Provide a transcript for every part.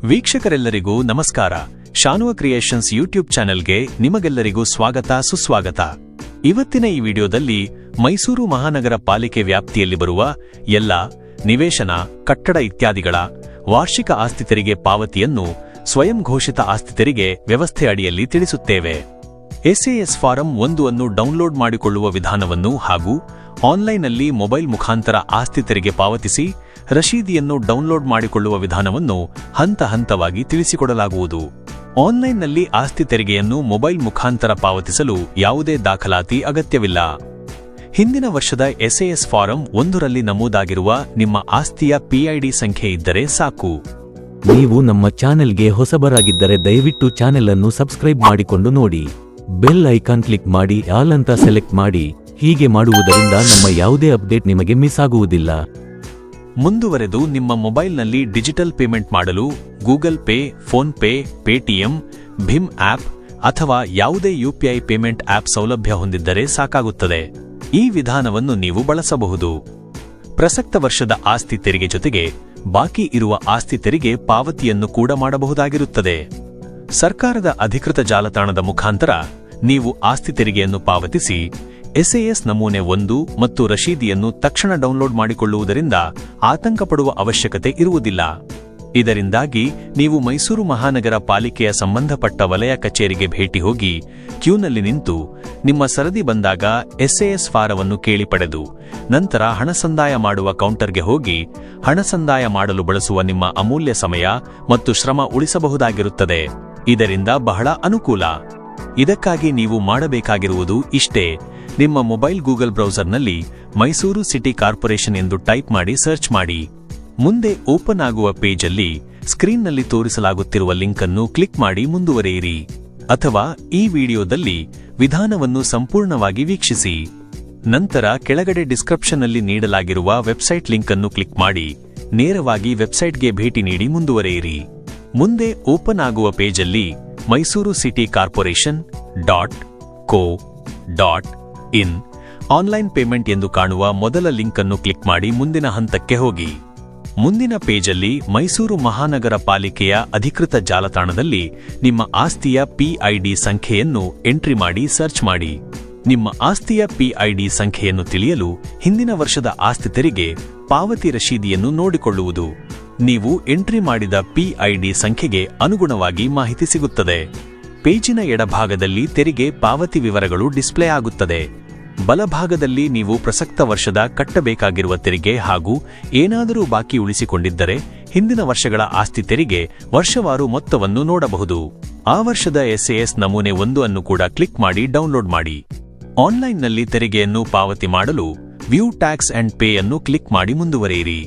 ವೀಕ್ಷಕರೆಲ್ಲರಿಗೂ ನಮಸ್ಕಾರ. ಶಾನುವ creations YouTube ಚಾನೆಲ್ಗೆ ನಿಮಗೆಲ್ಲರಿಗೂ ಸ್ವಾಗತ ಸುಸ್ವಾಗತ. ಇವತ್ತಿನ ಈ ವಿಡಿಯೋದಲ್ಲಿ ಮೈಸೂರು ಮಹಾನಗರ ಪಾಲಿಕೆ ವ್ಯಾಪ್ತಿಯಲ್ಲಿ ಬರುವ ಎಲ್ಲ ನಿವೇಶನ, ಕಟ್ಟಡ ಇತ್ಯಾದಿಗಳ ವಾರ್ಷಿಕ ಆಸ್ತಿ ತೆರಿಗೆ ಪಾವತಿಯನ್ನು ಸ್ವಯಂ ಘೋಷಿತ ಆಸ್ತಿ ತೆರಿಗೆ ವ್ಯವಸ್ಥೆ ಅಡಿಯಲ್ಲಿ ತಿಳಿಸುತ್ತೇವೆ. ಎಸ್ಎಎಸ್ ಫಾರಂ 1 ಅನ್ನು ಡೌನ್ಲೋಡ್ ಮಾಡಿಕೊಳ್ಳುವ ವಿಧಾನವನ್ನು ಹಾಗೂ ಆನ್ಲೈನ್ನಲ್ಲಿ ಮೊಬೈಲ್ ಮುಖಾಂತರ ಆಸ್ತಿ ತೆರಿಗೆ ಪಾವತಿಸಿ ರಶೀದಿಯನ್ನು ಡೌನ್ಲೋಡ್ ಮಾಡಿಕೊಳ್ಳುವ ವಿಧಾನವನ್ನು ಹಂತ ಹಂತವಾಗಿ ತಿಳಿಸಿಕೊಡಲಾಗುವುದು. ಆನ್ಲೈನ್ನಲ್ಲಿ ಆಸ್ತಿ ತೆರಿಗೆಯನ್ನು ಮೊಬೈಲ್ ಮುಖಾಂತರ ಪಾವತಿಸಲು ಯಾವುದೇ ದಾಖಲಾತಿ ಅಗತ್ಯವಿಲ್ಲ. ಹಿಂದಿನ ವರ್ಷದ ಎಸ್ಎಎಸ್ ಫಾರಂ 1ರಲ್ಲಿ ನಮೂದಾಗಿರುವ ನಿಮ್ಮ ಆಸ್ತಿಯ ಪಿಐಡಿ ಸಂಖ್ಯೆ ಇದ್ದರೆ ಸಾಕು. ನೀವು ನಮ್ಮ ಚಾನೆಲ್ಗೆ ಹೊಸಬರಾಗಿದ್ದರೆ ದಯವಿಟ್ಟು ಚಾನೆಲ್ ಅನ್ನು ಸಬ್ಸ್ಕ್ರೈಬ್ ಮಾಡಿಕೊಂಡು ನೋಡಿ. ಬೆಲ್ ಐಕಾನ್ ಕ್ಲಿಕ್ ಮಾಡಿ ಆಲ್ ಅಂತ ಸೆಲೆಕ್ಟ್ ಮಾಡಿ. ಹೀಗೆ ಮಾಡುವುದರಿಂದ ನಮ್ಮ ಯಾವುದೇ ಅಪ್ಡೇಟ್ ನಿಮಗೆ ಮಿಸ್ ಆಗುವುದಿಲ್ಲ. ಮುಂದುವರೆದು ನಿಮ್ಮ ಮೊಬೈಲ್ನಲ್ಲಿ ಡಿಜಿಟಲ್ ಪೇಮೆಂಟ್ ಮಾಡಲು Google Pay, PhonePe, Paytm, Bhim app ಅಥವಾ ಯಾವುದೇ ಯುಪಿಐ ಪೇಮೆಂಟ್ ಆಪ್ ಸೌಲಭ್ಯ ಹೊಂದಿದ್ದರೆ ಸಾಕಾಗುತ್ತದೆ. ಈ ವಿಧಾನವನ್ನು ನೀವು ಬಳಸಬಹುದು. ಪ್ರಸಕ್ತ ವರ್ಷದ ಆಸ್ತಿ ತೆರಿಗೆ ಜೊತೆಗೆ ಬಾಕಿ ಇರುವ ಆಸ್ತಿ ತೆರಿಗೆ ಪಾವತಿಯನ್ನು ಕೂಡ ಮಾಡಬಹುದಾಗಿರುತ್ತದೆ. ಸರ್ಕಾರದ ಅಧಿಕೃತ ಜಾಲತಾಣದ ಮುಖಾಂತರ ನೀವು ಆಸ್ತಿ ತೆರಿಗೆಯನ್ನು ಪಾವತಿಸಿ ಎಸ್ಎಎಸ್ ನಮೂನೆ 1 ಮತ್ತು ರಶೀದಿಯನ್ನು ತಕ್ಷಣ ಡೌನ್ಲೋಡ್ ಮಾಡಿಕೊಳ್ಳುವುದರಿಂದ ಆತಂಕ ಪಡುವ ಅವಶ್ಯಕತೆ ಇರುವುದಿಲ್ಲ. ಇದರಿಂದಾಗಿ ನೀವು ಮೈಸೂರು ಮಹಾನಗರ ಪಾಲಿಕೆಯ ಸಂಬಂಧಪಟ್ಟ ವಲಯ ಕಚೇರಿಗೆ ಭೇಟಿ ಹೋಗಿ ಕ್ಯೂನಲ್ಲಿ ನಿಂತು ನಿಮ್ಮ ಸರದಿ ಬಂದಾಗ ಎಸ್ಎಎಸ್ ಫಾರವನ್ನು ಕೇಳಿ ಪಡೆದು ನಂತರ ಹಣ ಸಂದಾಯ ಮಾಡುವ ಕೌಂಟರ್ಗೆ ಹೋಗಿ ಹಣ ಸಂದಾಯ ಮಾಡಲು ಬಳಸುವ ನಿಮ್ಮ ಅಮೂಲ್ಯ ಸಮಯ ಮತ್ತು ಶ್ರಮ ಉಳಿಸಬಹುದಾಗಿರುತ್ತದೆ. ಇದರಿಂದ ಬಹಳ ಅನುಕೂಲ. ಇದಕ್ಕಾಗಿ ನೀವು ಮಾಡಬೇಕಾಗಿರುವುದು ಇಷ್ಟೇ. ನಿಮ್ಮ ಮೊಬೈಲ್ ಗೂಗಲ್ ಬ್ರೌಸರ್ನಲ್ಲಿ ಮೈಸೂರು ಸಿಟಿ ಕಾರ್ಪೊರೇಷನ್ ಎಂದು ಟೈಪ್ ಮಾಡಿ ಸರ್ಚ್ ಮಾಡಿ. ಮುಂದೆ ಓಪನ್ ಆಗುವ ಪೇಜಲ್ಲಿ ಸ್ಕ್ರೀನ್ನಲ್ಲಿ ತೋರಿಸಲಾಗುತ್ತಿರುವ ಲಿಂಕ್ ಅನ್ನು ಕ್ಲಿಕ್ ಮಾಡಿ ಮುಂದುವರಿಯಿರಿ. ಅಥವಾ ಈ ವಿಡಿಯೋದಲ್ಲಿ ವಿಧಾನವನ್ನು ಸಂಪೂರ್ಣವಾಗಿ ವೀಕ್ಷಿಸಿ. ನಂತರ ಕೆಳಗಡೆ ಡಿಸ್ಕ್ರಿಪ್ಷನ್ನಲ್ಲಿ ನೀಡಲಾಗಿರುವ ವೆಬ್ಸೈಟ್ ಲಿಂಕ್ ಅನ್ನು ಕ್ಲಿಕ್ ಮಾಡಿ ನೇರವಾಗಿ ವೆಬ್ಸೈಟ್ಗೆ ಭೇಟಿ ನೀಡಿ ಮುಂದುವರಿಯಿರಿ. ಮುಂದೆ ಓಪನ್ ಆಗುವ ಪೇಜಲ್ಲಿ Mysuru city corporation .co.in online payment ಎಂದು ಕಾಣುವ ಮೊದಲ ಲಿಂಕ್ ಅನ್ನು ಕ್ಲಿಕ್ ಮಾಡಿ ಮುಂದಿನ ಹಂತಕ್ಕೆ ಹೋಗಿ. ಮುಂದಿನ ಪೇಜಲ್ಲಿ ಮೈಸೂರು ಮಹಾನಗರ ಪಾಲಿಕೆಯ ಅಧಿಕೃತ ಜಾಲತಾಣದಲ್ಲಿ ನಿಮ್ಮ ಆಸ್ತಿಯ ಪಿಐಡಿ ಸಂಖ್ಯೆಯನ್ನು ಎಂಟ್ರಿ ಮಾಡಿ ಸರ್ಚ್ ಮಾಡಿ. ನಿಮ್ಮ ಆಸ್ತಿಯ ಪಿಐಡಿ ಸಂಖ್ಯೆಯನ್ನು ತಿಳಿಯಲು ಹಿಂದಿನ ವರ್ಷದ ಆಸ್ತಿ ತೆರಿಗೆ ಪಾವತಿ ರಶೀದಿಯನ್ನು ನೋಡಿಕೊಳ್ಳುವುದು. ನೀವು ಎಂಟ್ರಿ ಮಾಡಿದ ಪಿಐಡಿ ಸಂಖ್ಯೆಗೆ ಅನುಗುಣವಾಗಿ ಮಾಹಿತಿ ಸಿಗುತ್ತದೆ. ಪೇಜಿನ ಎಡಭಾಗದಲ್ಲಿ ತೆರಿಗೆ ಪಾವತಿ ವಿವರಗಳು ಡಿಸ್ಪ್ಲೇ ಆಗುತ್ತದೆ. ಬಲಭಾಗದಲ್ಲಿ ನೀವು ಪ್ರಸಕ್ತ ವರ್ಷದ ಕಟ್ಟಬೇಕಾಗಿರುವ ತೆರಿಗೆ ಹಾಗೂ ಏನಾದರೂ ಬಾಕಿ ಉಳಿಸಿಕೊಂಡಿದ್ದರೆ ಹಿಂದಿನ ವರ್ಷಗಳ ಆಸ್ತಿ ತೆರಿಗೆ ವರ್ಷವಾರು ಮೊತ್ತವನ್ನು ನೋಡಬಹುದು. ಆ ವರ್ಷದ ಎಸ್ಎಎಸ್ ನಮೂನೆ 1 ಅನ್ನು ಕೂಡ ಕ್ಲಿಕ್ ಮಾಡಿ ಡೌನ್ಲೋಡ್ ಮಾಡಿ. ಆನ್ಲೈನ್ನಲ್ಲಿ ತೆರಿಗೆಯನ್ನು ಪಾವತಿ ಮಾಡಲು ವ್ಯೂ ಟ್ಯಾಕ್ಸ್ ಅಂಡ್ ಪೇ ಅನ್ನು ಕ್ಲಿಕ್ ಮಾಡಿ ಮುಂದುವರಿಯಿರಿ.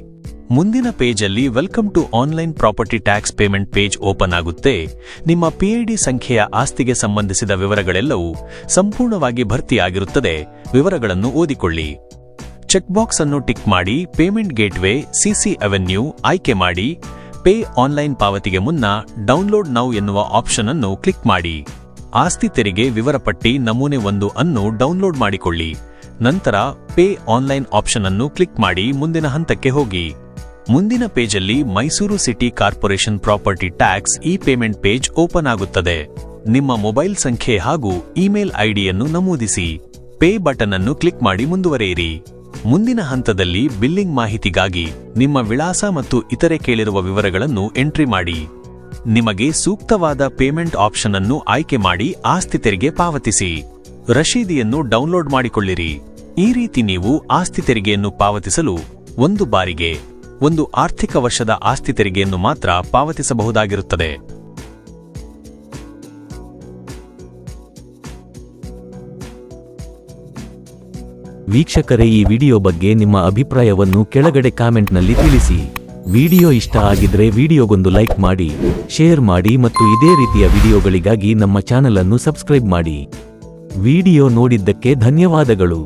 ಮುಂದಿನ ಪೇಜಲ್ಲಿ welcome to online property tax payment page open ಆಗುತ್ತೆ. ನಿಮ್ಮ ಪಿಐಡಿ ಸಂಖ್ಯೆಯ ಆಸ್ತಿಗೆ ಸಂಬಂಧಿಸಿದ ವಿವರಗಳೆಲ್ಲವೂ ಸಂಪೂರ್ಣವಾಗಿ ಭರ್ತಿಯಾಗಿರುತ್ತದೆ. ವಿವರಗಳನ್ನು ಓದಿಕೊಳ್ಳಿ. ಚೆಕ್ ಬಾಕ್ಸ್ ಅನ್ನು ಟಿಕ್ ಮಾಡಿ ಪೇಮೆಂಟ್ ಗೇಟ್ವೇ ಸಿಸಿ ಅವೆನ್ಯೂ ಆಯ್ಕೆ ಮಾಡಿ. ಪೇ ಆನ್ಲೈನ್ ಪಾವತಿಗೆ ಮುನ್ನ ಡೌನ್ಲೋಡ್ ನೌ ಎನ್ನುವ ಆಪ್ಷನ್ ಅನ್ನು ಕ್ಲಿಕ್ ಮಾಡಿ. ಆಸ್ತಿ ತೆರಿಗೆ ವಿವರ ಪಟ್ಟಿ ನಮೂನೆ 1 ಅನ್ನು ಡೌನ್ಲೋಡ್ ಮಾಡಿಕೊಳ್ಳಿ. ನಂತರ ಪೇ ಆನ್ಲೈನ್ ಆಪ್ಷನ್ ಅನ್ನು ಕ್ಲಿಕ್ ಮಾಡಿ ಮುಂದಿನ ಹಂತಕ್ಕೆ ಹೋಗಿ. ಮುಂದಿನ ಪೇಜಲ್ಲಿ Mysuru city corporation property tax e payment page open ಆಗುತ್ತದೆ. ನಿಮ್ಮ ಮೊಬೈಲ್ ಸಂಖ್ಯೆ ಹಾಗೂ ಇಮೇಲ್ ಐಡಿಯನ್ನು ನಮೂದಿಸಿ. ಪೇ ಬಟನ್ ಅನ್ನು ಕ್ಲಿಕ್ ಮಾಡಿ ಮುಂದುವರಿಯಿರಿ. ಮುಂದಿನ ಹಂತದಲ್ಲಿ ಬಿಲ್ಲಿಂಗ್ ಮಾಹಿತಿಗಾಗಿ ನಿಮ್ಮ ವಿಳಾಸ ಮತ್ತು ಇತರೆ ಕೇಳಿರುವ ವಿವರಗಳನ್ನು ಎಂಟ್ರಿ ಮಾಡಿ. ನಿಮಗೆ ಸೂಕ್ತವಾದ ಪೇಮೆಂಟ್ ಆಪ್ಷನ್ ಅನ್ನು ಆಯ್ಕೆ ಮಾಡಿ ಆಸ್ತಿ ತೆರಿಗೆ ಪಾವತಿಸಿ. ರಶೀದಿಯನ್ನು ಡೌನ್ಲೋಡ್ ಮಾಡಿಕೊಳ್ಳಿರಿ. ಈ ರೀತಿ ನೀವು ಆಸ್ತಿ ತೆರಿಗೆಯನ್ನು ಪಾವತಿಸಲು ಒಂದು ಬಾರಿಗೆ ಒಂದು ಆರ್ಥಿಕ ವರ್ಷದ ಆಸ್ತಿ ತೆರಿಗೆಯನ್ನು ಮಾತ್ರ ಪಾವತಿಸಬಹುದಾಗಿರುತ್ತದೆ. ವೀಕ್ಷಕರೇ, ಈ ವಿಡಿಯೋ ಬಗ್ಗೆ ನಿಮ್ಮ ಅಭಿಪ್ರಾಯವನ್ನು ಕೆಳಗಡೆ ಕಾಮೆಂಟ್ನಲ್ಲಿ ತಿಳಿಸಿ. ವಿಡಿಯೋ ಇಷ್ಟ ಆಗಿದ್ರೆ ವಿಡಿಯೋಗೊಂದು ಲೈಕ್ ಮಾಡಿ, ಶೇರ್ ಮಾಡಿ ಮತ್ತು ಇದೇ ರೀತಿಯ ವಿಡಿಯೋಗಳಿಗಾಗಿ ನಮ್ಮ ಚಾನೆಲ್ ಅನ್ನು ಸಬ್ಸ್ಕ್ರೈಬ್ ಮಾಡಿ. ವಿಡಿಯೋ ನೋಡಿದ್ದಕ್ಕೆ ಧನ್ಯವಾದಗಳು.